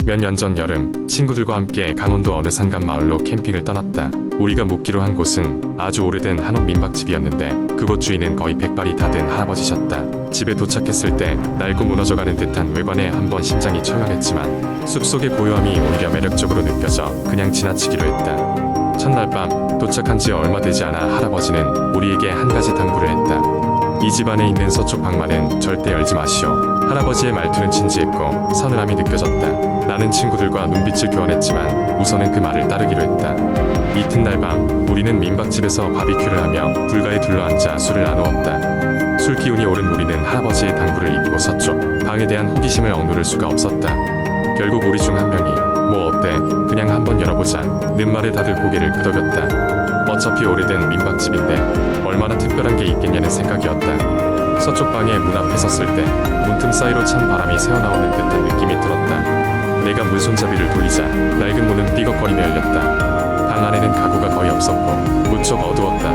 몇 년 전 여름, 친구들과 함께 강원도 어느 산간 마을로 캠핑을 떠났다. 우리가 묵기로 한 곳은 아주 오래된 한옥 민박집이었는데 그곳 주인은 거의 백발이 다 된 할아버지셨다. 집에 도착했을 때 낡고 무너져가는 듯한 외관에 한번 심장이 철렁했지만 숲속의 고요함이 오히려 매력적으로 느껴져 그냥 지나치기로 했다. 첫날 밤, 도착한 지 얼마 되지 않아 할아버지는 우리에게 한 가지 당부를 했다. 이 집 안에 있는 서쪽 방만은 절대 열지 마시오. 할아버지의 말투는 진지했고 서늘함이 느껴졌다. 나는 친구들과 눈빛을 교환했지만 우선은 그 말을 따르기로 했다. 이튿날 밤, 우리는 민박집에서 바비큐를 하며 불가에 둘러앉아 술을 나누었다. 술 기운이 오른 우리는 할아버지의 당부를 잊고 서쪽 방에 대한 호기심을 억누를 수가 없었다. 결국 우리 중 한 명이 뭐 어때? 그냥 한번 열어보자 는 말에 다들 고개를 끄덕였다. 어차피 오래된 민박집인데 얼마나 특별한 게 있겠냐는 생각이었다. 서쪽 방의 문 앞에 섰을 때 문틈 사이로 찬 바람이 새어나오는 듯한 느낌이 들었다. 내가 문손잡이를 돌리자 낡은 문은 삐걱거리며 열렸다. 방 안에는 가구가 거의 없었고 무척 어두웠다.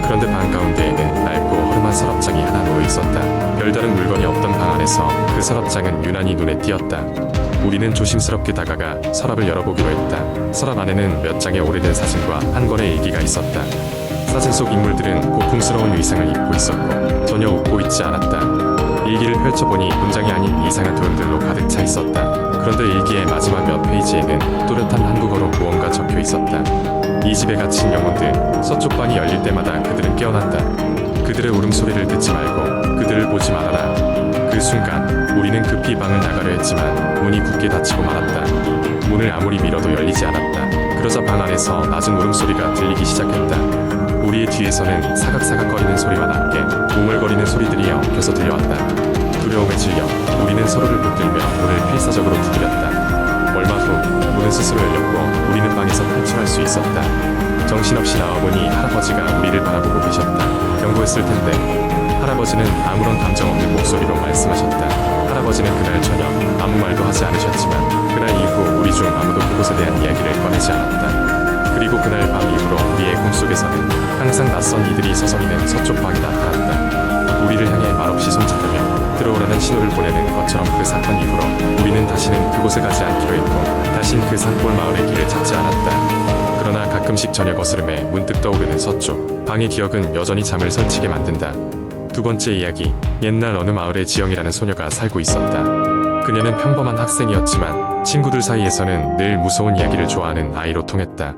그런데 방 가운데에는 낡고 허름한 서랍장이 하나 놓여 있었다. 별다른 물건이 없던 방 안에서 그 서랍장은 유난히 눈에 띄었다. 우리는 조심스럽게 다가가 서랍을 열어보기로 했다. 서랍 안에는 몇 장의 오래된 사진과 한 권의 일기가 있었다. 사진 속 인물들은 고풍스러운 의상을 입고 있었고 전혀 웃고 있지 않았다. 일기를 펼쳐보니 문장이 아닌 이상한 표현들로 가득 차 있었다. 그런데 일기의 마지막 몇 페이지에는 또렷한 한국어로 무언가 적혀 있었다. 이 집에 갇힌 영혼들, 서쪽 방이 열릴 때마다 그들은 깨어난다. 그들의 울음소리를 듣지 말고 그들을 보지 말아라. 그 순간 우리는 급히 방을 나가려 했지만 문이 굳게 닫히고 말았다. 문을 아무리 밀어도 열리지 않았다. 그러자 방 안에서 낮은 울음소리가 들리기 시작했다. 우리의 뒤에서는 사각사각거리는 소리와 함께 우물거리는 소리들이 엉켜서 들려왔다. 두려움에 질려 우리는 서로를 붙들며 문을 필사적으로 두드렸다. 얼마 후 문은 스스로 열렸고 우리는 방에서 탈출할 수 있었다. 정신없이 나와보니 할아버지가 우리를 바라보고 계셨다. 경고했을 텐데. 할아버지는 아무런 감정 없는 목소리로 말씀하셨다. 할아버지는 그날 저녁 아무 말도 하지 않으셨지만 그날 이후 우리 중 아무도 그곳에 대한 이야기를 꺼내지 않았다. 그리고 그날 밤 이후로 우리의 꿈속에서는 항상 낯선 이들이 서성이는 서쪽 방이 나타났다. 우리를 향해 말없이 손짓하며 들어오라는 신호를 보내는 것처럼 그 사건 이후로 우리는 다시는 그곳에 가지 않기로 했고 다신 그 산골 마을의 길을 찾지 않았다. 그러나 가끔씩 저녁 어스름에 문득 떠오르는 서쪽 방의 기억은 여전히 잠을 설치게 만든다. 두 번째 이야기, 옛날 어느 마을에 지영이라는 소녀가 살고 있었다. 그녀는 평범한 학생이었지만 친구들 사이에서는 늘 무서운 이야기를 좋아하는 아이로 통했다.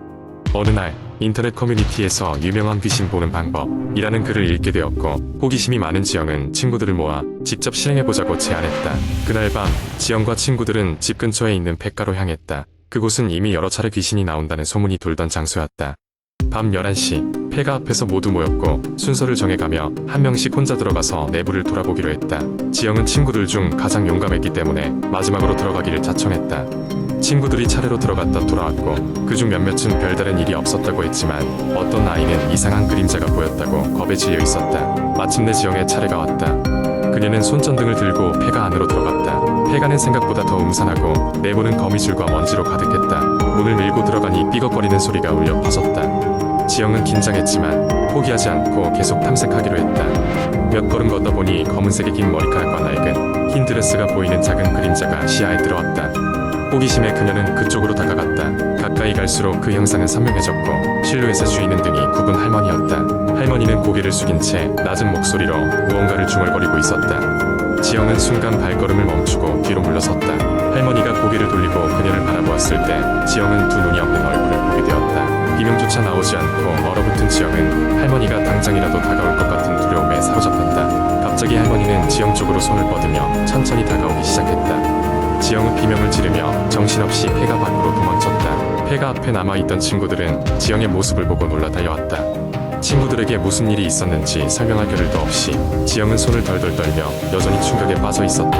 어느 날 인터넷 커뮤니티에서 유명한 귀신 보는 방법이라는 글을 읽게 되었고 호기심이 많은 지영은 친구들을 모아 직접 실행해보자고 제안했다. 그날 밤 지영과 친구들은 집 근처에 있는 폐가로 향했다. 그곳은 이미 여러 차례 귀신이 나온다는 소문이 돌던 장소였다. 밤 11시 폐가 앞에서 모두 모였고 순서를 정해가며 한 명씩 혼자 들어가서 내부를 돌아보기로 했다. 지영은 친구들 중 가장 용감했기 때문에 마지막으로 들어가기를 자청했다. 친구들이 차례로 들어갔다 돌아왔고 그중 몇몇은 별다른 일이 없었다고 했지만 어떤 아이는 이상한 그림자가 보였다고 겁에 질려 있었다. 마침내 지영의 차례가 왔다. 그녀는 손전등을 들고 폐가 안으로 들어갔다. 폐가는 생각보다 더 음산하고 내부는 거미줄과 먼지로 가득했다. 문을 밀고 들어가니 삐걱거리는 소리가 울려 퍼졌다. 지영은 긴장했지만 포기하지 않고 계속 탐색하기로 했다. 몇 걸음 걷다 보니 검은색의 긴 머리카락과 낡은 흰 드레스가 보이는 작은 그림자가 시야에 들어왔다. 호기심에 그녀는 그쪽으로 다가갔다. 가까이 갈수록 그 형상은 선명해졌고 실루엣의 주인은 등이 굽은 할머니였다. 할머니는 고개를 숙인 채 낮은 목소리로 무언가를 중얼거리고 있었다. 지영은 순간 발걸음을 멈추고 뒤로 물러섰다. 할머니가 고개를 돌리고 그녀를 바라보았을 때 지영은 두 눈이 없는 얼굴을 보게 되었다. 비명조차 나오지 않고 얼어붙은 지영은 할머니가 당장이라도 다가올 것 같은 두려움에 사로잡혔다. 갑자기 할머니는 지영 쪽으로 손을 뻗으며 천천히 다가오기 시작했다. 지영은 비명을 지르며 정신없이 폐가 밖으로 도망쳤다. 폐가 앞에 남아있던 친구들은 지영의 모습을 보고 놀라 달려왔다. 친구들에게 무슨 일이 있었는지 설명할 겨를도 없이 지영은 손을 덜덜 떨며 여전히 충격에 빠져 있었다.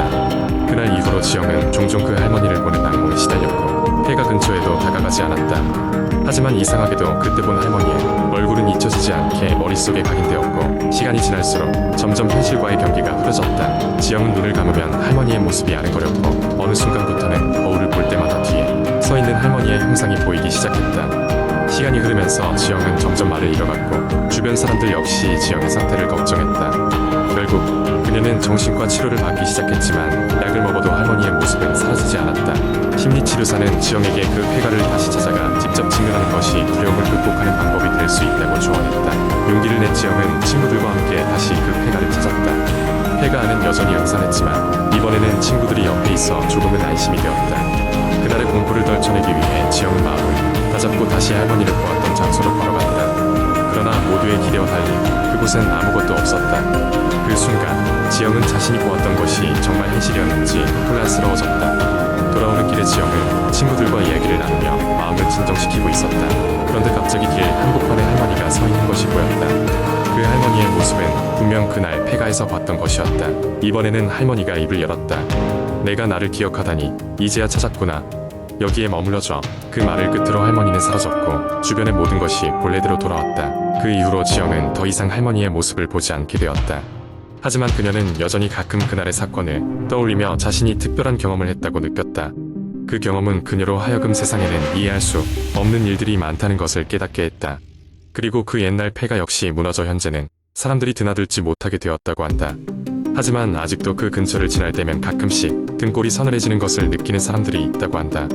그날 이후로 지영은 종종 그 할머니를 보는 악몽에 시달렸고 폐가 근처에도 다가가지 않았다. 하지만 이상하게도 그때 본 할머니의 얼굴은 잊혀지지 않게 머릿속에 각인되었고 시간이 지날수록 점점 현실과의 경계가 흐려졌다. 지영은 눈을 감으면 할머니의 모습이 아른거렸고 어느 순간부터는 거울을 볼 때마다 뒤에 서 있는 할머니의 형상이 보이기 시작했다. 시간이 흐르면서 지영은 점점 말을 잃어갔고 주변 사람들 역시 지영의 상태를 걱정했다. 결국 그녀는 그녀는 정신과 치료를 받기 시작했지만 약을 먹어도 할머니의 모습은 사라지지 않았다. 심리치료사는 지영에게 그 폐가를 다시 찾아가 직접 직면하는 것이 두려움을 극복하는 방법이 될 수 있다고 조언했다. 용기를 낸 지영은 친구들과 함께 다시 그 폐가를 찾았다. 폐가 안은 여전히 음산했지만 이번에는 친구들이 옆에 있어 조금은 안심이 되었다. 그날의 공포를 떨쳐내기 위해 지영은 마음을 다잡고 다시 할머니를 보았던 장소로 걸어갔다. 그러나 모두의 기대와 달리 그곳엔 아무것도 없었다. 그 순간 지영은 자신이 보았던 것이 정말 현실이었는지 혼란스러워졌다. 돌아오는 길에 지영은 친구들과 이야기를 나누며 마음을 진정시키고 있었다. 그런데 갑자기 길 한복판에 할머니가 서 있는 것이 보였다. 그 할머니의 모습은 분명 그날 폐가에서 봤던 것이었다. 이번에는 할머니가 입을 열었다. 내가 나를 기억하다니 이제야 찾았구나. 여기에 머물러줘. 그 말을 끝으로 할머니는 사라졌고 주변의 모든 것이 본래대로 돌아왔다. 그 이후로 지영은 더 이상 할머니의 모습을 보지 않게 되었다. 하지만 그녀는 여전히 가끔 그날의 사건을 떠올리며 자신이 특별한 경험을 했다고 느꼈다. 그 경험은 그녀로 하여금 세상에는 이해할 수 없는 일들이 많다는 것을 깨닫게 했다. 그리고 그 옛날 폐가 역시 무너져 현재는 사람들이 드나들지 못하게 되었다고 한다. 하지만 아직도 그 근처를 지날 때면 가끔씩 등골이 서늘해지는 것을 느끼는 사람들이 있다고 한다.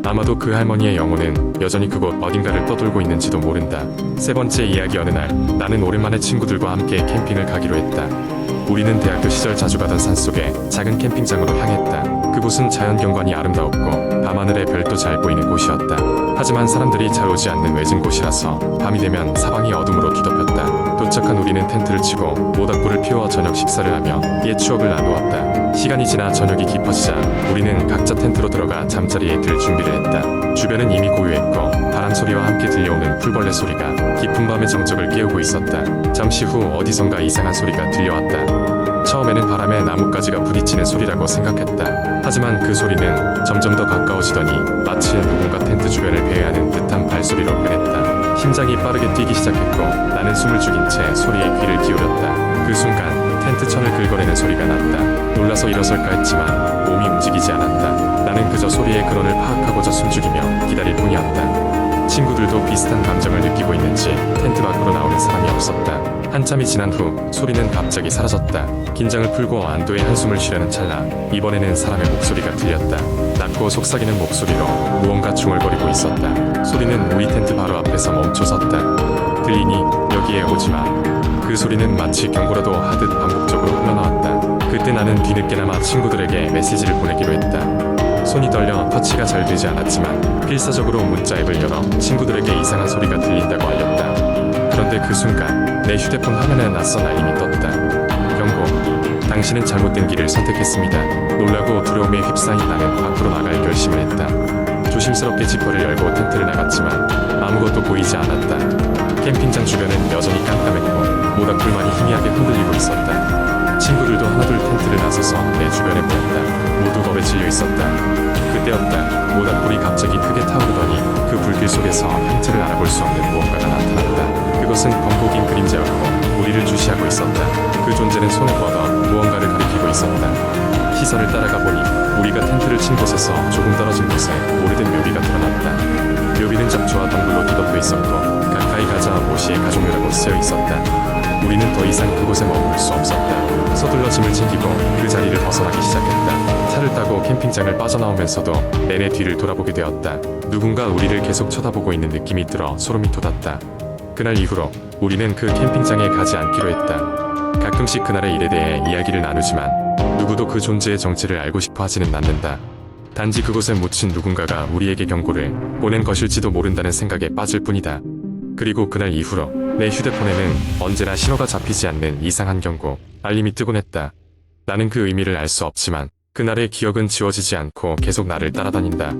아마도 그 할머니의 영혼은 여전히 그곳 어딘가를 떠돌고 있는지도 모른다. 세 번째 이야기. 어느 날 나는 오랜만에 친구들과 함께 캠핑을 가기로 했다. 우리는 대학교 시절 자주 가던 산속의 작은 캠핑장으로 향했다. 그곳은 자연경관이 아름다웠고 밤하늘에 별도 잘 보이는 곳이었다. 하지만 사람들이 잘 오지 않는 외진 곳이라서 밤이 되면 사방이 어둠으로 뒤덮였다. 도착한 우리는 텐트를 치고 모닥불을 피워 저녁 식사를 하며 옛 추억을 나누었다. 시간이 지나 저녁이 깊어지자 우리는 각자 텐트로 들어가 잠자리에 들 준비를 했다. 주변은 이미 고요했고 바람 소리와 함께 들려오는 풀벌레 소리가 깊은 밤의 정적을 깨우고 있었다. 잠시 후 어디선가 이상한 소리가 들려왔다. 처음에는 바람에 나뭇가지가 부딪히는 소리라고 생각했다. 하지만 그 소리는 점점 더 가까워지더니 마치 누군가 텐트 주변을 배회하는 듯한 발소리로 변했다. 심장이 빠르게 뛰기 시작했고 나는 숨을 죽인 채 소리에 귀를 기울였다. 그 순간 텐트 천을 긁어내는 소리가 났다. 놀라서 일어설까 했지만 몸이 움직이지 않았다. 나는 그저 소리의 근원을 파악하고자 숨죽이며 기다릴 뿐이었다. 친구들도 비슷한 감정을 느끼고 있는지 텐트 밖으로 나오는 사람이 없었다. 한참이 지난 후 소리는 갑자기 사라졌다. 긴장을 풀고 안도의 한숨을 쉬려는 찰나 이번에는 사람의 목소리가 들렸다. 낮고 속삭이는 목소리로 무언가 중얼거리고 있었다. 소리는 우리 텐트 바로 앞에서 멈춰섰다. 들리니 여기에 오지마. 그 소리는 마치 경고라도 하듯 반복적으로 흘러나왔다. 그때 나는 뒤늦게나마 친구들에게 메시지를 보내기로 했다. 손이 떨려 터치가 잘 되지 않았지만 필사적으로 문자 앱을 열어 친구들에게 이상한 소리가 들린다고 알렸다. 그런데 그 순간 내 휴대폰 화면에 낯선 알림이 떴다. 경고. 당신은 잘못된 길을 선택했습니다. 놀라고 두려움에 휩싸인 나는 밖으로 나갈 결심을 했다. 조심스럽게 지퍼를 열고 텐트를 나갔지만 아무것도 보이지 않았다. 캠핑장 주변은 여전히 깜깜했고 모닥불만이 희미하게 흔들리고 있었다. 친구들도 하나둘 텐트를 나서서 내 주변에 모였다. 모두 겁에 질려 있었다. 그때였다. 모닥불이 갑자기 크게 타오르더니 그 불길 속에서 형체를 알아볼 수 없는 무언가가 나타났다. 그것은 검고 긴 그림자였고 우리를 주시하고 있었다. 그 존재는 손을 뻗어 무언가를 가리키고 있었다. 시선을 따라가 보니 우리가 텐트를 친 곳에서 조금 떨어진 곳에 오래된 묘비가 드러났다. 묘비는 잡초와 덩굴로 뒤덮여 있었고 가까이 가자 모시의 가족묘라고 쓰여 있었다. 우리는 더 이상 그곳에 머물 수 없었다. 서둘러 짐을 챙기고 그 자리를 벗어나기 시작했다. 차를 타고 캠핑장을 빠져나오면서도 내내 뒤를 돌아보게 되었다. 누군가 우리를 계속 쳐다보고 있는 느낌이 들어 소름이 돋았다. 그날 이후로 우리는 그 캠핑장에 가지 않기로 했다. 가끔씩 그날의 일에 대해 이야기를 나누지만 누구도 그 존재의 정체를 알고 싶어 하지는 않는다. 단지 그곳에 묻힌 누군가가 우리에게 경고를 보낸 것일지도 모른다는 생각에 빠질 뿐이다. 그리고 그날 이후로 내 휴대폰에는 언제나 신호가 잡히지 않는 이상한 경고, 알림이 뜨곤 했다. 나는 그 의미를 알 수 없지만 그날의 기억은 지워지지 않고 계속 나를 따라다닌다.